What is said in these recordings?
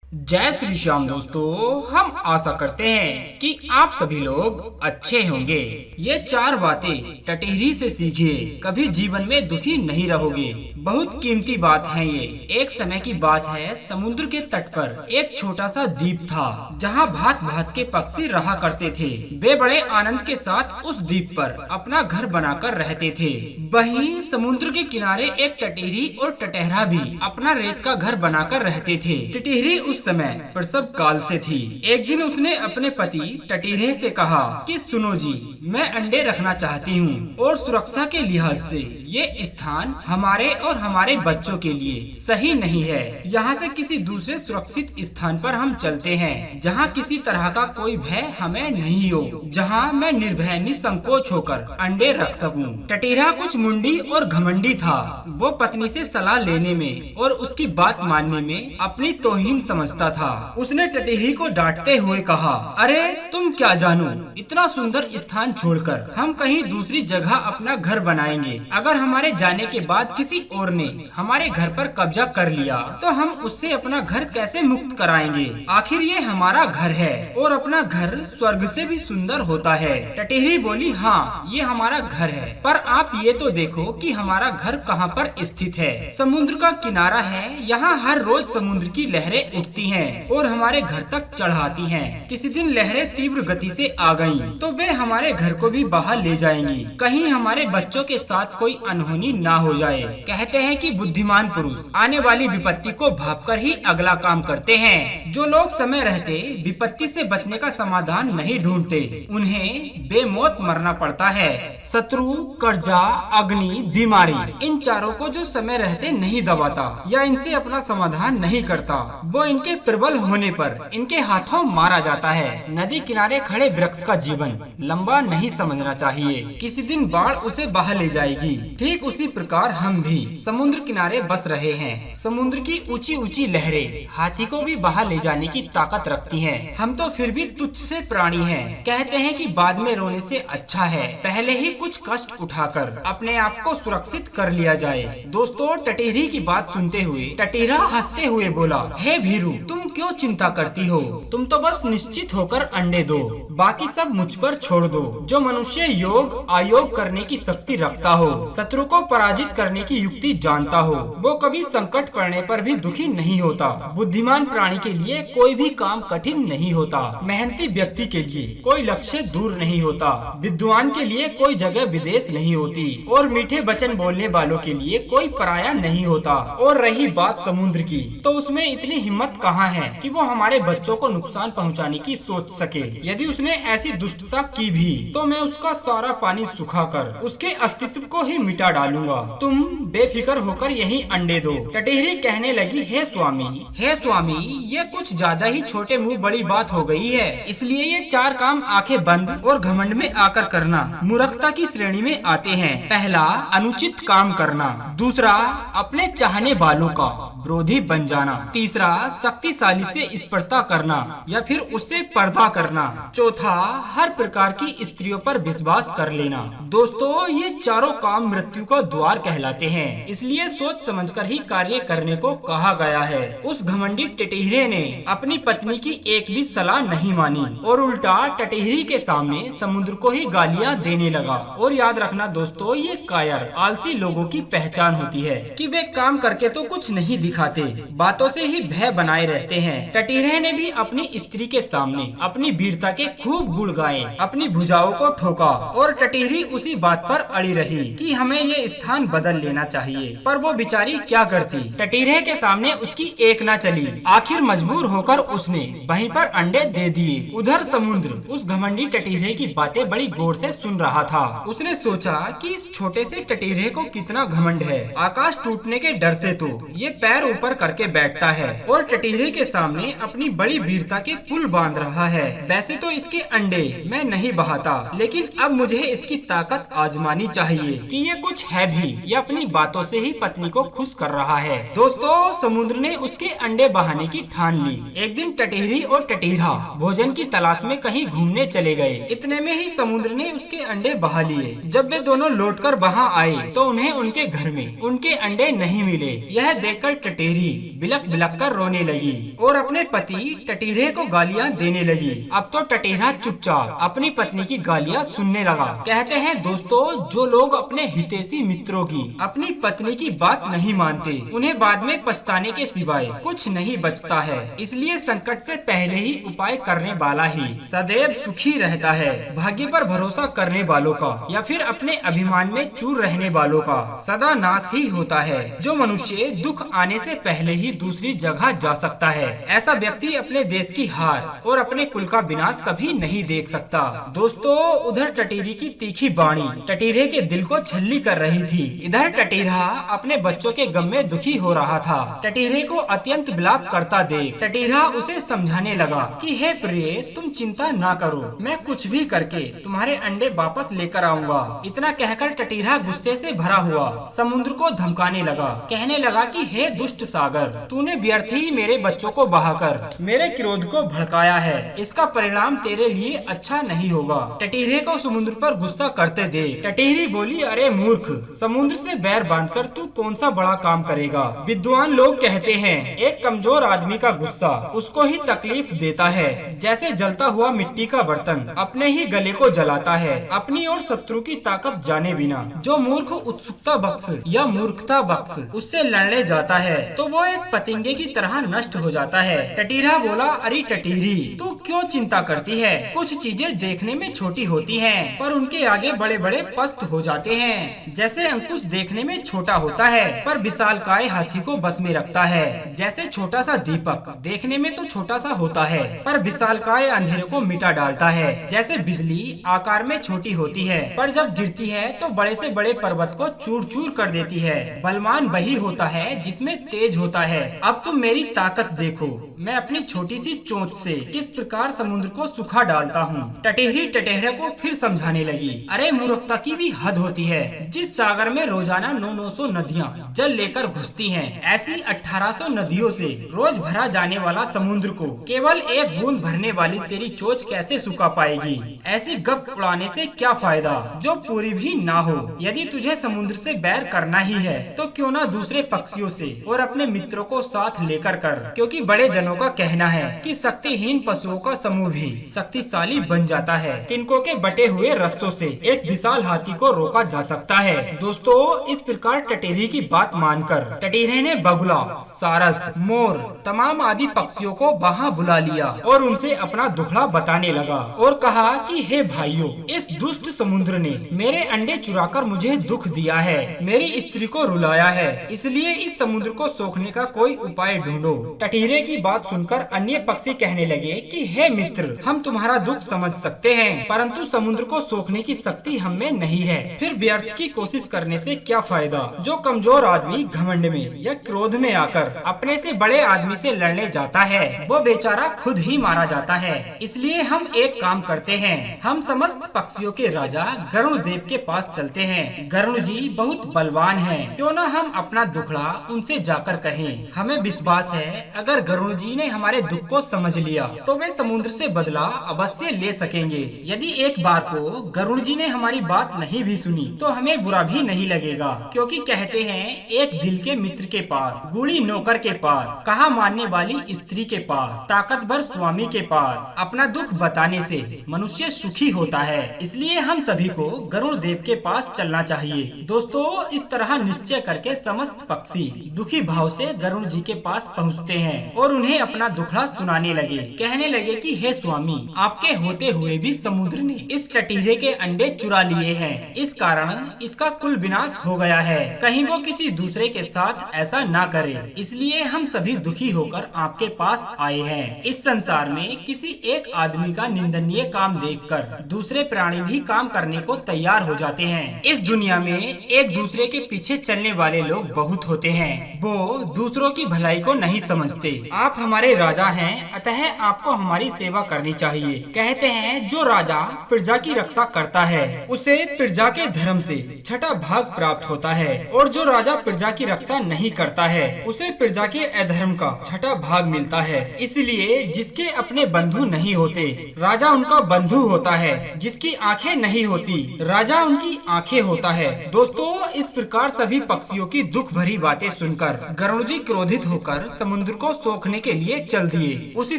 जय श्री श्याम दोस्तों, हम आशा करते हैं कि आप सभी लोग अच्छे होंगे। ये 4 बातें टटेरी से सीखिए, कभी जीवन में दुखी नहीं रहोगे। बहुत कीमती बात है ये। एक समय की बात है, समुद्र के तट पर एक छोटा सा द्वीप था जहाँ भांत भांत के पक्षी रहा करते थे। वे बड़े आनंद के साथ उस द्वीप पर अपना घर बनाकर रहते थे। वहीं समुद्र के किनारे एक टटेरी और टटहरा भी अपना रेत का घर बनाकर रहते थे। टटेरी उस समय प्रसव काल से थी। एक दिन उसने अपने पति टटेरे से कहा कि सुनो जी, मैं अंडे रखना चाहती हूँ और सुरक्षा के लिहाज से ये स्थान हमारे और हमारे बच्चों के लिए सही नहीं है। यहाँ से किसी दूसरे सुरक्षित स्थान पर हम चलते हैं, जहाँ किसी तरह का कोई भय हमें नहीं हो, जहाँ मैं निर्भय निसंकोच होकर अंडे रख सकूं। टटेरा कुछ मुंडी और घमंडी था। वो पत्नी से सलाह लेने में और उसकी बात मानने में अपनी तौहीन समझता था। उसने टटेरी को डांटते हुए कहा, अरे तुम क्या जानो, इतना सुंदर स्थान छोड़कर हम कहीं दूसरी जगह अपना घर बनाएंगे। अगर हमारे जाने के बाद किसी और ने हमारे घर पर कब्जा कर लिया तो हम उससे अपना घर कैसे मुक्त कराएंगे। आखिर ये हमारा घर है और अपना घर स्वर्ग से भी सुंदर होता है। टटेरी बोली, हाँ ये हमारा घर है, पर आप ये तो देखो कि हमारा घर कहाँ पर स्थित है। समुद्र का किनारा है, यहाँ हर रोज समुद्र की लहरें उठती हैं और हमारे घर तक चढ़ाती हैं। किसी दिन लहरें तीव्र गति से आ गईं, तो वे हमारे घर को भी बहा ले जाएंगी। कहीं हमारे बच्चों के साथ कोई अनहोनी ना हो जाए। कहते हैं कि बुद्धिमान पुरुष आने वाली विपत्ति को भांपकर ही अगला काम करते हैं। जो लोग समय रहते विपत्ति से बचने का समाधान नहीं ढूंढते, उन्हें बेमौत मरना पड़ता है। शत्रु, कर्जा, अग्नि, बीमारी, इन चारों को जो समय रहते नहीं दबाता या इनसे अपना समाधान नहीं करता, वो इनके प्रबल होने पर इनके हाथों मारा जाता है। नदी किनारे खड़े वृक्ष का जीवन लंबा नहीं समझना चाहिए, किसी दिन बाढ़ उसे बहा ले जाएगी। ठीक उसी प्रकार हम भी समुद्र किनारे बस रहे हैं। समुद्र की ऊंची ऊंची लहरें हाथी को भी बहा ले जाने की ताकत रखती हैं। हम तो फिर भी तुच्छ से प्राणी हैं। कहते हैं कि बाद में रोने से अच्छा है पहले ही कुछ कष्ट उठाकर अपने आप को सुरक्षित कर लिया जाए। दोस्तों, टटेरी की बात सुनते हुए टटेरा हंसते हुए बोला, हे भीरू, तुम क्यों चिंता करती हो? तुम तो बस निश्चित होकर अंडे दो, बाकी सब मुझ पर छोड़ दो। जो मनुष्य योग आयोग करने की शक्ति रखता हो, शत्रु को पराजित करने की युक्ति जानता हो, वो कभी संकट पड़ने पर भी दुखी नहीं होता। बुद्धिमान प्राणी के लिए कोई भी काम कठिन नहीं होता। मेहनती व्यक्ति के लिए कोई लक्ष्य दूर नहीं होता। विद्वान के लिए कोई जगह विदेश नहीं होती और मीठे वचन बोलने वालों के लिए कोई पराया नहीं होता। और रही बात समुद्र की, तो उसमें इतनी हिम्मत कहाँ है कि वो हमारे बच्चों को नुकसान पहुँचाने की सोच सके। यदि उसने ऐसी दुष्टता की भी तो मैं उसका सारा पानी सुखाकर उसके अस्तित्व को ही मिटा डालूंगा। तुम बेफिक्र होकर यही अंडे दो। टटेरी कहने लगी, हे स्वामी, ये कुछ ज्यादा ही छोटे मुंह बड़ी बात हो गई है। इसलिए ये 4 काम आंखें बंद और घमंड में आकर करना मूर्खता की श्रेणी में आते हैं। पहला, अनुचित काम करना। दूसरा, अपने चाहने वालों का विरोधी बन जाना। तीसरा, शक्तिशाली से स्पर्धा करना या फिर उससे पर्दा करना। चौथा, हर प्रकार की स्त्रियों पर विश्वास कर लेना। दोस्तों, ये चारों काम मृत्यु का द्वार कहलाते हैं, इसलिए सोच समझकर ही कार्य करने को कहा गया है। उस घमंडी टटेरे ने अपनी पत्नी की एक भी सलाह नहीं मानी और उल्टा टटेरी के सामने समुद्र को ही गालियां देने लगा। और याद रखना दोस्तों, ये कायर आलसी लोगों की पहचान होती है कि वे काम करके तो कुछ नहीं दिखाते, बातों से ही भय बनाए रहते हैं। टटेरे ने भी अपनी स्त्री के सामने अपनी वीरता के खूब गुण गाए, अपनी भुजाओं को ठोका और टटेरी उसी बात पर अड़ी रही कि हमें ये स्थान बदल लेना चाहिए। पर वो बेचारी क्या करती, टटेरे के सामने उसकी एक ना चली। आखिर मजबूर होकर उसने वहीं पर अंडे दे दिए। उधर समुद्र उस घमंडी टटेरे की बातें बड़ी गौर से सुन रहा था। उसने सोचा कि इस छोटे से टटेरे को कितना घमंड है। आकाश टूटने के डर से तो ये पैर ऊपर करके बैठता है और टटेरे के सामने अपनी बड़ी वीरता के पुल बांध रहा है। वैसे तो इसके अंडे मैं नहीं बहाता, लेकिन अब मुझे इसकी ताकत आजमानी चाहिए कि ये कुछ है भी या अपनी बातों से ही पत्नी को खुश कर रहा है। दोस्तों, समुद्र ने उसके अंडे बहाने की ठान ली। एक दिन टटेरी और टटेरा भोजन की तलाश में कहीं घूमने चले गए। इतने में ही समुद्र ने उसके अंडे बहा लिए। जब वे दोनों लौटकर वहां आए तो उन्हें उनके घर में उनके अंडे नहीं मिले। यह देखकर टटेरी बिलक बिलक कर रोने लगी और अपने पति टटीरे को गालियाँ देने लगी। अब तो टटेरा चुपचाप अपनी पत्नी की गालियाँ सुनने लगा। कहते हैं दोस्तों, जो लोग अपने हितैषी मित्रों की, अपनी पत्नी की बात नहीं मानते, उन्हें बाद में पछताने के सिवाय कुछ नहीं बचता है। इसलिए संकट से पहले ही उपाय करने वाला ही सदैव सुखी रहता है। भाग्य पर भरोसा करने वालों का या फिर अपने अभिमान में चूर रहने वालों का सदा नाश ही होता है। जो मनुष्य दुख आने से पहले ही दूसरी जगह जा सकता है, ऐसा व्यक्ति अपने देश की हार और अपने कुल का विनाश कभी नहीं देख सकता। दोस्तों, उधर टटीरी की तीखी बाणी टटीरे के दिल को छल्ली कर रही थी। इधर टटीरा अपने बच्चों के गम में दुखी हो रहा था। टटीरे को अत्यंत विलाप करता देख टटीरा उसे समझाने लगा कि हे प्रिय, तुम चिंता ना करो, मैं कुछ भी करके तुम्हारे अंडे वापस लेकर आऊंगा। इतना कहकर टटीरा गुस्से से भरा हुआ समुद्र को धमकाने लगा। कहने लगा कि हे दुष्ट सागर, तूने व्यर्थ ही मेरे बच्चों को बहाकर मेरे क्रोध को भड़काया है। इसका परिणाम तेरे लिए अच्छा नहीं होगा। टटीरे को समुद्र पर गुस्सा करते देख टटीरी बोली, अरे मूर्ख, समुद्र से बैर बांधकर तू कौन सा बड़ा काम करेगा। विद्वान लोग कहते हैं, एक कमजोर आदमी का गुस्सा उसको ही तकलीफ देता है, जैसे जलता हुआ मिट्टी का बर्तन अपने ही गले को जलाता है, अपनी और शत्रु की ताकत जाने बिना। जो मूर्ख उत्सुकता बख्श या मूर्खता बख्श उससे लड़ने जाता है तो वो एक पतंगे की तरह नष्ट हो जाता है। टटीरा बोला, अरे टटीरी, तू क्यों चिंता करती है? कुछ चीजें देखने में छोटी होती हैं, पर उनके आगे बड़े बड़े पस्त हो जाते हैं। जैसे अंकुश देखने में छोटा होता है पर विशालकाय हाथी को बस में रखता है। जैसे छोटा सा दीपक देखने में तो छोटा सा होता है पर विशालकाय अंधेरे को मिटा डालता है। जैसे बिजली आकार में छोटी होती है पर जब गिरती है तो बड़े से बड़े पर्वत को चूर चूर कर देती है। बलवान वही होता है जिसमें तेज होता है। अब तुम मेरी ताकत देखो, मैं अपनी छोटी सी चोंच से किस प्रकार समुद्र को सुखा डालता हूँ। टटेरी टटेरे को फिर समझाने लगी, अरे मूर्खता की भी हद होती है। जिस सागर में रोजाना 900 नदियाँ जल लेकर घुसती हैं, ऐसी 1800 नदियों से रोज भरा जाने वाला समुद्र को केवल एक बूंद भरने वाली तेरी चोंच कैसे सुखा पाएगी? ऐसी गप उड़ाने से क्या फायदा जो पूरी भी ना हो। यदि तुझे समुद्र से बैर करना ही है तो क्यों ना दूसरे पक्षियों से और अपने मित्रों को साथ लेकर कर, क्योंकि बड़े जनों का कहना है कि शक्तिहीन पशुओं का समूह भी शक्तिशाली बन जाता है। तिनकों के बटे हुए रस्सों से एक विशाल हाथी को रोका जा सकता है। दोस्तों, इस प्रकार टटेरी की बात मानकर टटीरे ने बगुला, सारस, मोर, तमाम आदि पक्षियों को वहाँ बुला लिया और उनसे अपना दुखड़ा बताने लगा और कहा कि हे भाइयों, इस दुष्ट समुद्र ने मेरे अंडे चुराकर मुझे दुख दिया है, मेरी स्त्री को रुलाया है, इसलिए इस समुद्र को सोखने का कोई उपाय ढूंढो। टटीरे की बात सुनकर अन्य पक्षी कहने लगे कि हे मित्र, हम तुम्हारा दुख समझ सकते हैं, परंतु समुद्र को सोखने की शक्ति हम में नहीं है। फिर व्यर्थ की कोशिश करने से क्या फायदा। जो कमजोर आदमी घमंड में या क्रोध में आकर अपने से बड़े आदमी से लड़ने जाता है, वो बेचारा खुद ही मारा जाता है। इसलिए हम एक काम करते हैं, हम समस्त पक्षियों के राजा गरुड़ देव के पास चलते हैं। गरुड़ जी बहुत बलवान हैं, क्यों न हम अपना दुखड़ा उनसे जाकर कहें। हमें विश्वास है अगर गरुड़ जी ने हमारे दुख को समझ लिया तो वे समुद्र से बदला अवश्य ले सकेंगे। यदि एक बार को गरुड़ जी ने हमारी बात नहीं भी सुनी तो हमें बुरा भी नहीं लगेगा, क्योंकि कहते हैं एक दिल के मित्र के पास, गुड़ी नौकर के पास, कहा मानने वाली स्त्री के पास, ताकतवर स्वामी के पास अपना दुख बताने से मनुष्य सुखी होता है। इसलिए हम सभी को गरुड़ देव के पास चलना चाहिए। दोस्तों, इस तरह निश्चय करके समस्त पक्षी दुखी भाव से गरुड़ जी के पास पहुँचते हैं और उन्हें अपना दुखड़ा सुनाने लगे। कहने लगे कि हे स्वामी, आपके होते हुए भी समुद्र ने इस टटीरे के अंडे चुरा लिए हैं, इस कारण इसका कुल विनाश हो गया है। कहीं वो किसी दूसरे के साथ ऐसा ना करे, इसलिए हम सभी दुखी होकर आपके पास आए हैं। इस संसार में किसी एक आदमी का निंदनीय काम देखकर दूसरे प्राणी भी काम करने को तैयार हो जाते हैं। इस दुनिया में एक दूसरे के पीछे चलने वाले लोग बहुत होते हैं, वो दूसरों की भलाई को नहीं समझते। आप हमारे राजा हैं, अतः आपको हमारी सेवा करनी चाहिए। कहते हैं जो राजा प्रजा की रक्षा करता है उसे प्रजा के धर्म से छठा भाग प्राप्त होता है, और जो राजा प्रजा की रक्षा नहीं करता है उसे प्रजा के अधर्म का छठा भाग मिलता है। इसलिए जिसके अपने बंधु नहीं होते, राजा उनका बंधु होता है। जिसकी आंखें नहीं होती, राजा उनकी आंखें होता है। दोस्तों, इस प्रकार सभी पक्षियों की दुख भरी बातें सुनकर गरुड़ जी क्रोधित होकर समुद्र को सोखने के लिए चल दिए। उसी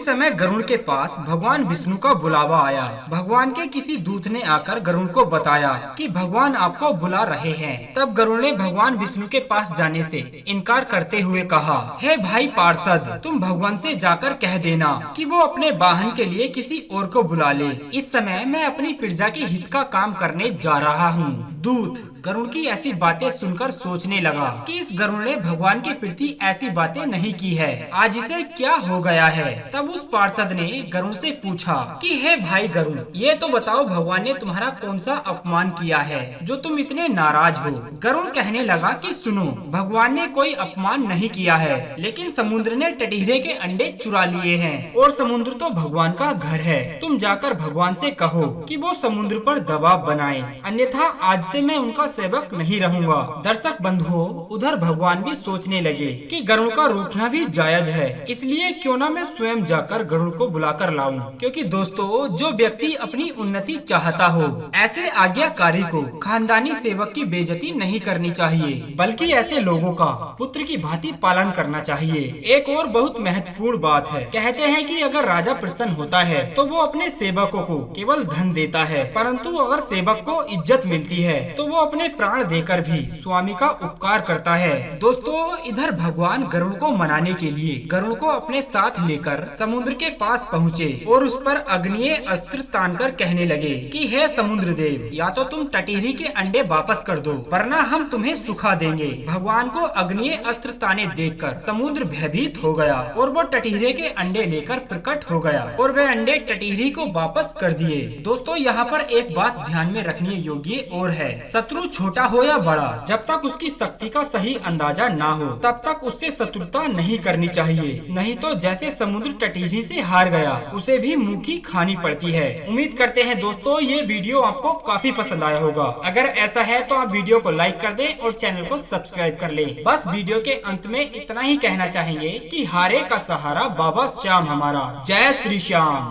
समय गरुड़ के पास भगवान विष्णु का बुलावा आया। भगवान के किसी दूत ने आकर गरुड़ को बताया कि भगवान आपको बुला रहे हैं। तब गरुड़ ने भगवान विष्णु के पास जाने से इनकार करते हुए कहा, हे भाई पार्षद, तुम भगवान से जाकर कह देना कि वो अपने वाहन के लिए किसी और को बुला ले। इस समय मैं अपनी प्रजा के हित का काम करने जा रहा हूँ। दूत गरुड़ की ऐसी बातें सुनकर सोचने लगा कि इस गरुड़ ने भगवान के प्रति ऐसी बातें नहीं की है, आज इसे क्या हो गया है। तब उस पार्षद ने गरुड़ से पूछा कि हे भाई गरुड़, ये तो बताओ भगवान ने तुम्हारा कौन सा अपमान किया है जो तुम इतने नाराज हो। गरुड़ कहने लगा कि सुनो, भगवान ने कोई अपमान नहीं किया है, लेकिन समुद्र ने टटीरे के अंडे चुरा लिए हैं और समुद्र तो भगवान का घर है। तुम जाकर भगवान से कहो कि वो समुद्र पर दबाव बनाए, अन्यथा आज से मैं उनका सेवक नहीं रहूंगा। दर्शक बंधुओं, उधर भगवान भी सोचने लगे कि गरुड़ का रूठना भी जायज है, इसलिए क्यों ना मैं स्वयं जाकर गरुड़ को बुलाकर लाऊं। क्योंकि दोस्तों, जो व्यक्ति अपनी उन्नति चाहता हो, ऐसे आज्ञाकारी को खानदानी सेवक की बेइज्जती नहीं करनी चाहिए, बल्कि ऐसे लोगों का पुत्र की भांति पालन करना चाहिए। एक और बहुत महत्वपूर्ण बात है, कहते हैं कि अगर राजा प्रसन्न होता है तो वो अपने सेवकों को केवल धन देता है, परंतु अगर सेवक को इज्जत मिलती है तो वो अपने प्राण देकर भी स्वामी का उपकार करता है। दोस्तों, इधर भगवान गरुड़ को मनाने के लिए गरुड़ को अपने साथ लेकर समुद्र के पास पहुँचे और उस पर अग्निय अस्त्र तानकर कहने लगे कि हे समुद्र देव, या तो तुम टटीरी के अंडे वापस कर दो, वरना हम तुम्हें सुखा देंगे। भगवान को अग्निय अस्त्र ताने देखकर समुद्र भयभीत हो गया और वो टटीरे के अंडे लेकर प्रकट हो गया और वे अंडे टटीरी को वापस कर दिए। दोस्तों, यहाँ पर एक बात ध्यान में रखने योग्य और है, शत्रु छोटा हो या बड़ा, जब तक उसकी शक्ति का सही अंदाजा ना हो तब तक उससे शत्रुता नहीं करनी चाहिए, नहीं तो जैसे समुद्र टटीरी से हार गया, उसे भी मुंह की खानी पड़ती है। उम्मीद करते हैं दोस्तों ये वीडियो आपको काफी पसंद आया होगा। अगर ऐसा है तो आप वीडियो को लाइक कर दें और चैनल को सब्सक्राइब कर लें। बस वीडियो के अंत में इतना ही कहना चाहेंगे कि हारे का सहारा बाबा श्याम हमारा। जय श्री श्याम।